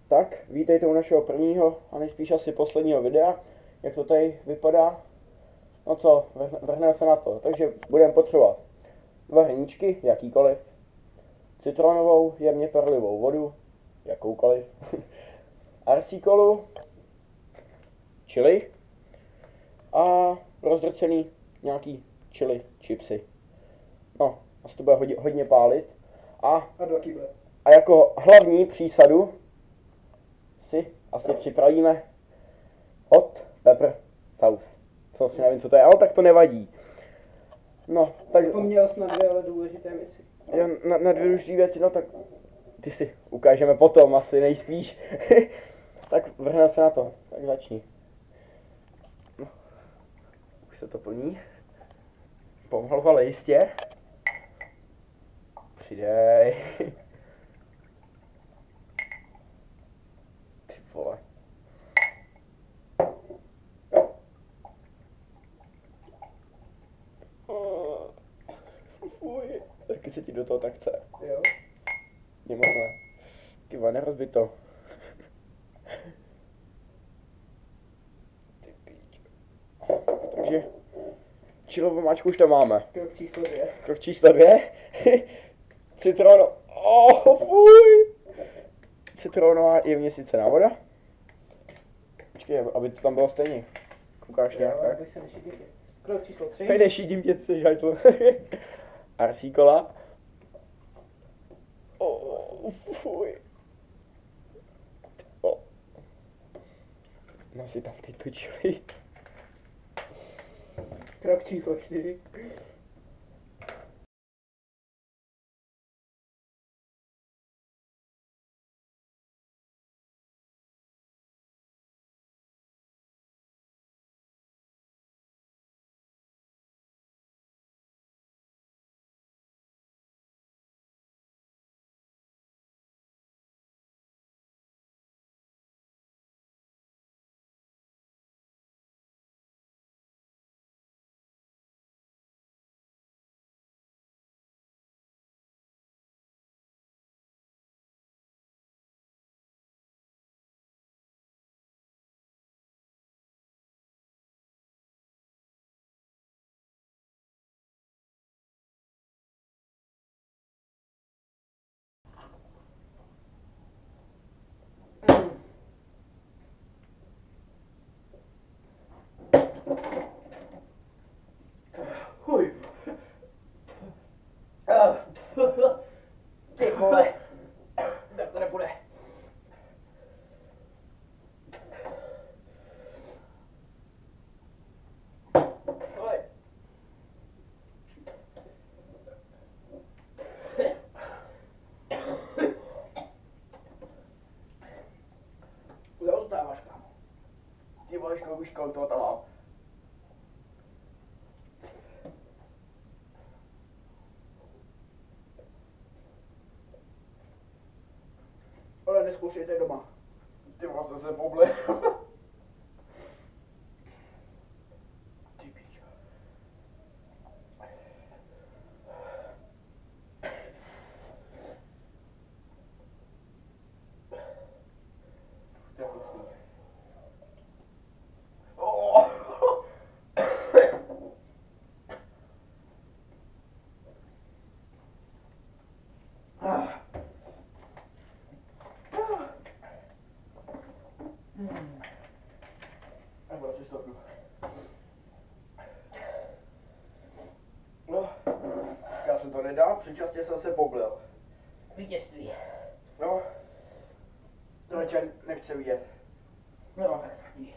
Tak, vítejte u našeho prvního a nejspíš asi posledního videa. Jak to tady vypadá? No co, vrhneme se na to. Takže budeme potřebovat 2 hrníčky, jakýkoliv, citronovou, jemně perlivou vodu, jakoukoliv, RC kolu, chili a rozdrcený nějaký chili chipsy. No, asi to bude hodně pálit. A 2 kýble. A jako hlavní přísadu si asi připravíme hot pepper sauce. Co si nevím, co to je, ale tak to nevadí. No, tak... Zapomněl jsi na 2 ale důležité věci. Na 2 důležité věci, no tak ty si ukážeme potom asi nejspíš. Tak vrhneme se na to, tak začni. No, už se to plní. Pomalu, ale jistě. Přidej. Ty vole. Fuj. Taky se ti do toho tak chce. Jo. Je moc ne. Ty vole, nerozbij to. Ty píč. Takže čilovou máčku už tam máme. Krok číslo 2. Krok číslo 2. Citron. Fuj. Citronová jemně sycená voda. Počkej, aby to tam bylo stejně. Koukáš nějak, tak? Aby se nešidil. Krok číslo 3. Hej, nešidím tě, ty žajtlo. RC kola. Fuj. No si tam ty točili. Krok číslo 4. Huj. Ty vole. Tak to nepůjde. Zaostáváš, kámo. Ty vole, už kolik toho tam mám. Ale neskoušejte doma. Ty vole, jsem se poblil. Ty píčo. To je hnusný. Nebo přistopnu. No, já jsem to nedal, předčasně jsem se poblil. Vítězství. No, to večer nechce vidět. No, tak taky.